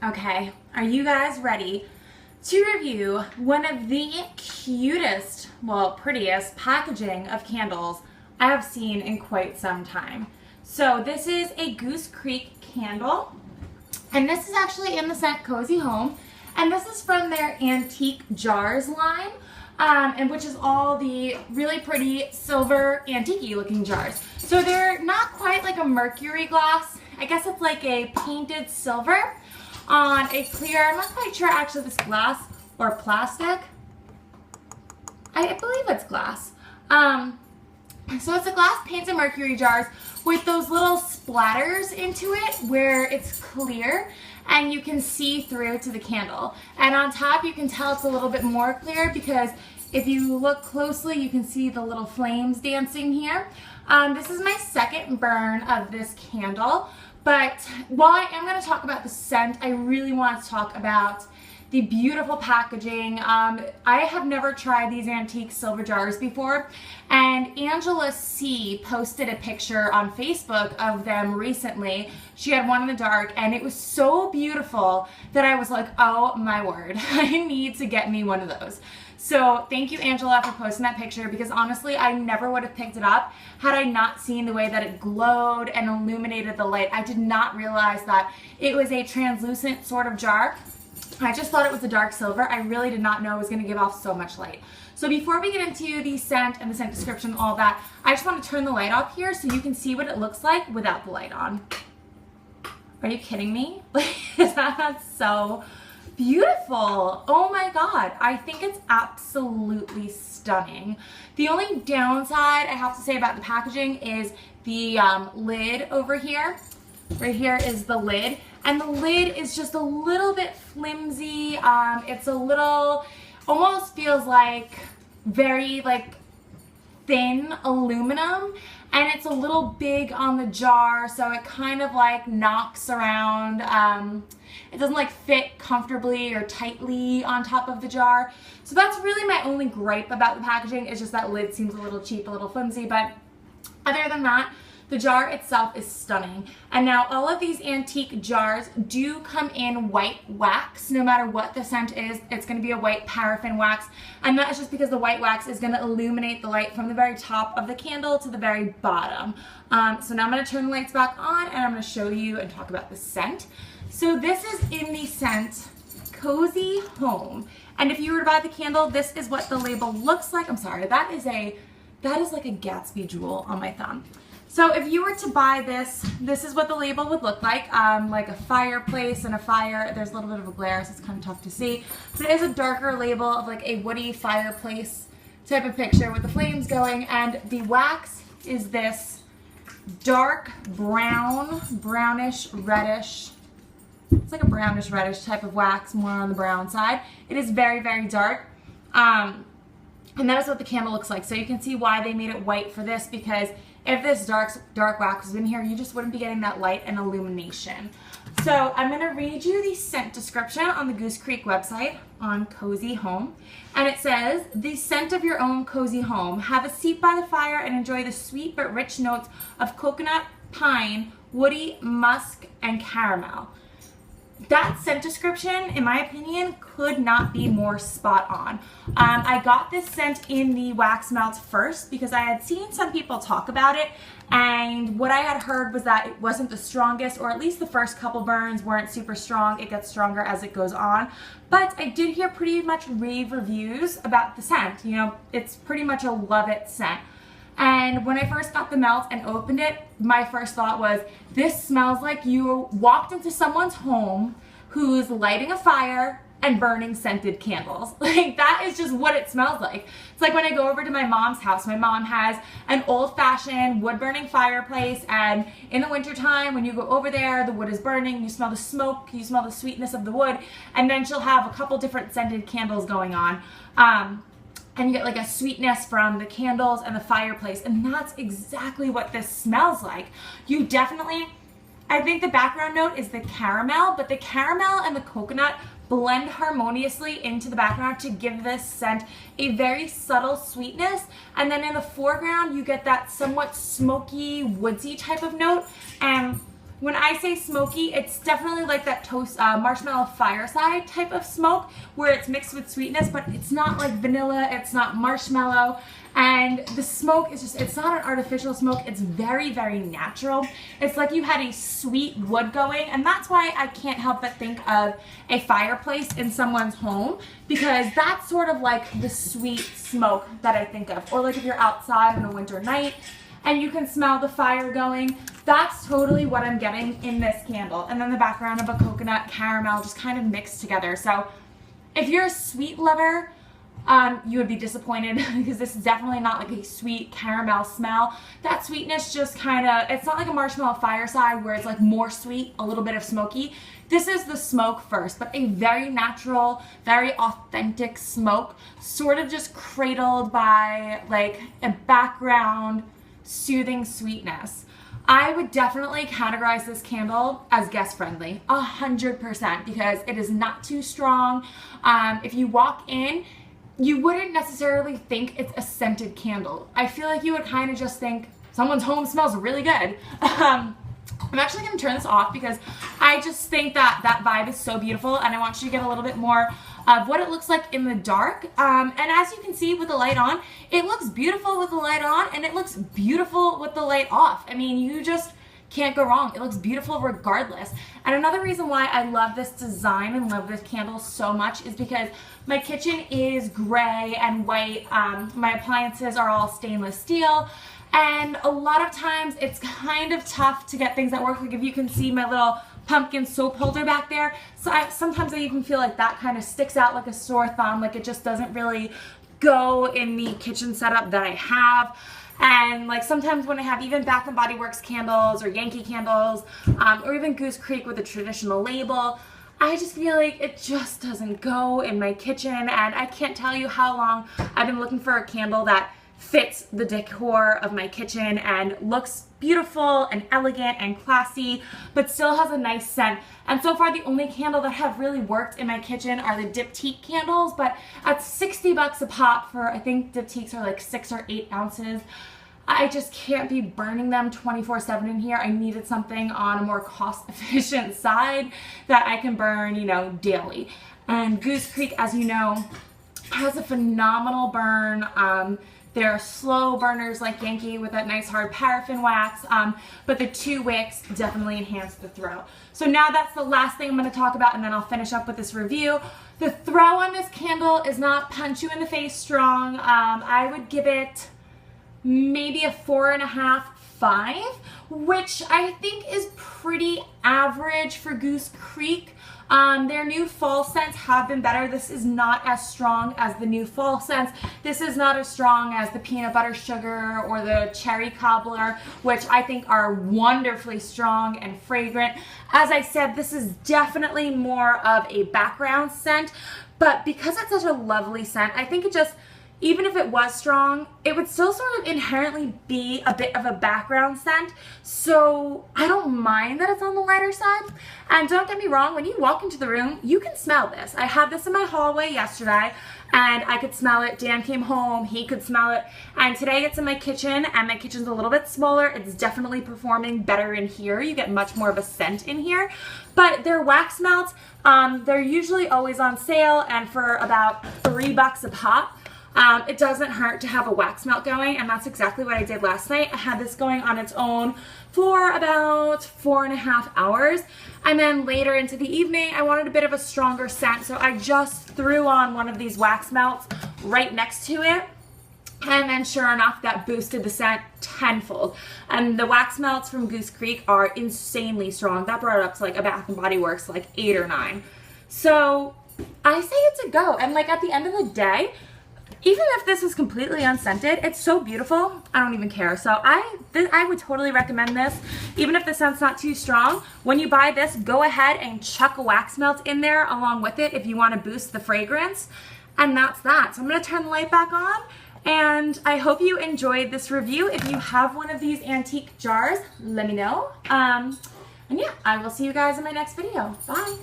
Okay, are you guys ready to review one of the cutest, well, prettiest packaging of candles I have seen in quite some time? So this is a Goose Creek candle, and this is actually in the scent Cozy Home, and this is from their antique jars line, and which is all the really pretty silver antique-y looking jars. So they're not quite like a mercury glass. I guess it's like a painted silver on a clear, I'm not quite sure actually this glass or plastic. I believe it's glass. So it's a glass painted mercury jars with those little splatters into it where it's clear and you can see through to the candle. And on top you can tell it's a little bit more clear because if you look closely you can see the little flames dancing here. This is my second burn of this candle. But while I am going to talk about the scent, I really want to talk about the beautiful packaging. I have never tried these antique silver jars before, and Angela C posted a picture on Facebook of them recently. She had one in the dark, and it was so beautiful that I was like, oh my word, I need to get me one of those. So thank you, Angela, for posting that picture, because honestly, I never would have picked it up had I not seen the way that it glowed and illuminated the light. I did not realize that it was a translucent sort of jar. I just thought it was a dark silver. I really did not know it was going to give off so much light. So before we get into the scent and the scent description and all that, I just want to turn the light off here so you can see what it looks like without the light on. Are you kidding me? That's so beautiful. Oh my god, I think it's absolutely stunning. The only downside I have to say about the packaging is the lid over here. Right here is the lid, and the lid is just a little bit flimsy. It's a little, almost feels like very like thin aluminum, and it's a little big on the jar, so it kind of like knocks around. It doesn't like fit comfortably or tightly on top of the jar. So that's really my only gripe about the packaging. It's just that lid seems a little cheap, a little flimsy, but other than that, the jar itself is stunning. And now all of these antique jars do come in white wax. No matter what the scent is, it's going to be a white paraffin wax. And that is just because the white wax is going to illuminate the light from the very top of the candle to the very bottom. So now I'm going to turn the lights back on and I'm going to show you and talk about the scent. So this is in the scent Cozy Home. And if you were to buy the candle, this is what the label looks like. I'm sorry, that is like a Gatsby jewel on my thumb. So if you were to buy this, this is what the label would look like a fireplace and a fire. There's a little bit of a glare, so it's kind of tough to see. But it is a darker label of like a woody fireplace type of picture with the flames going, and the wax is this dark brown, brownish, reddish. It's like a brownish, reddish type of wax, more on the brown side. It is very, very dark. And that is what the candle looks like. So you can see why they made it white for this, because if this dark wax was in here, you just wouldn't be getting that light and illumination. So I'm going to read you the scent description on the Goose Creek website on Cozy Home. And it says, the scent of your own cozy home. Have a seat by the fire and enjoy the sweet but rich notes of coconut, pine, woody, musk, and caramel. That scent description, in my opinion, could not be more spot on. I got this scent in the wax melts first because I had seen some people talk about it, and what I had heard was that it wasn't the strongest, or at least the first couple burns weren't super strong. It gets stronger as it goes on. But I did hear pretty much rave reviews about the scent. You know, it's pretty much a love it scent. And when I first got the melt and opened it, my first thought was, this smells like you walked into someone's home who's lighting a fire and burning scented candles. Like, that is just what it smells like. It's like when I go over to my mom's house. My mom has an old-fashioned wood-burning fireplace, and in the wintertime, when you go over there, the wood is burning, you smell the smoke, you smell the sweetness of the wood, and then she'll have a couple different scented candles going on. And you get like a sweetness from the candles and the fireplace, and that's exactly what this smells like. You definitely, I think the background note is the caramel, but the caramel and the coconut blend harmoniously into the background to give this scent a very subtle sweetness. And then in the foreground, you get that somewhat smoky, woodsy type of note. And when I say smoky, it's definitely like that toast marshmallow fireside type of smoke where it's mixed with sweetness, but it's not like vanilla, it's not marshmallow. And the smoke is just, it's not an artificial smoke, it's very, very natural. It's like you had a sweet wood going, and that's why I can't help but think of a fireplace in someone's home, because that's sort of like the sweet smoke that I think of. Or like if you're outside on a winter night and you can smell the fire going, that's totally what I'm getting in this candle. And then the background of a coconut caramel just kind of mixed together. So if you're a sweet lover, you would be disappointed because this is definitely not like a sweet caramel smell. That sweetness just kind of, it's not like a marshmallow fireside where it's like more sweet, a little bit of smoky. This is the smoke first, but a very natural, very authentic smoke, sort of just cradled by like a background soothing sweetness. I would definitely categorize this candle as guest friendly, 100%, because it is not too strong. If you walk in, you wouldn't necessarily think it's a scented candle. I feel like you would kind of just think someone's home smells really good. I'm actually going to turn this off because I just think that that vibe is so beautiful, and I want you to get a little bit more of what it looks like in the dark. And as you can see with the light on, it looks beautiful with the light on, and it looks beautiful with the light off. I mean, you just can't go wrong. It looks beautiful regardless. And another reason why I love this design and love this candle so much is because my kitchen is gray and white. My appliances are all stainless steel. And a lot of times it's kind of tough to get things that work. Like if you can see my little pumpkin soap holder back there. So sometimes I even feel like that kind of sticks out like a sore thumb. Like it just doesn't really go in the kitchen setup that I have. And like sometimes when I have even Bath & Body Works candles or Yankee candles, or even Goose Creek with a traditional label, I just feel like it just doesn't go in my kitchen. And I can't tell you how long I've been looking for a candle that fits the decor of my kitchen and looks beautiful and elegant and classy, but still has a nice scent. And so far the only candle that have really worked in my kitchen are the diptyque candles, but at $60 a pop for, I think diptyques are like 6 or 8 ounces, I just can't be burning them 24/7 in here. I needed something on a more cost-efficient side that I can burn, you know, daily. And Goose Creek, as you know, has a phenomenal burn. They're slow burners like Yankee with that nice hard paraffin wax, but the 2 wicks definitely enhance the throw. So now that's the last thing I'm going to talk about, and then I'll finish up with this review. The throw on this candle is not punch you in the face strong. I would give it maybe a 4.5, 5, which I think is pretty average for Goose Creek. Their new fall scents have been better. This is not as strong as the new fall scents. This is not as strong as the peanut butter sugar or the cherry cobbler, which I think are wonderfully strong and fragrant. As I said, this is definitely more of a background scent, but because it's such a lovely scent, I think it just, even if it was strong, it would still sort of inherently be a bit of a background scent. So I don't mind that it's on the lighter side. And don't get me wrong, when you walk into the room, you can smell this. I had this in my hallway yesterday and I could smell it. Dan came home, he could smell it. And today it's in my kitchen, and my kitchen's a little bit smaller. It's definitely performing better in here. You get much more of a scent in here. But their wax melts, they're usually always on sale and for about $3 a pop. It doesn't hurt to have a wax melt going, and that's exactly what I did last night. I had this going on its own for about 4.5 hours, and then later into the evening I wanted a bit of a stronger scent, so I just threw on one of these wax melts right next to it, and then sure enough that boosted the scent tenfold. And the wax melts from Goose Creek are insanely strong. That brought it up to like a Bath & Body Works like 8 or 9. So I say it's a go, and like at the end of the day, even if this was completely unscented, it's so beautiful, I don't even care. So I would totally recommend this. Even if the scent's not too strong, when you buy this, go ahead and chuck a wax melt in there along with it if you want to boost the fragrance. And that's that. So I'm going to turn the light back on, and I hope you enjoyed this review. If you have one of these antique jars, let me know. And yeah, I will see you guys in my next video. Bye.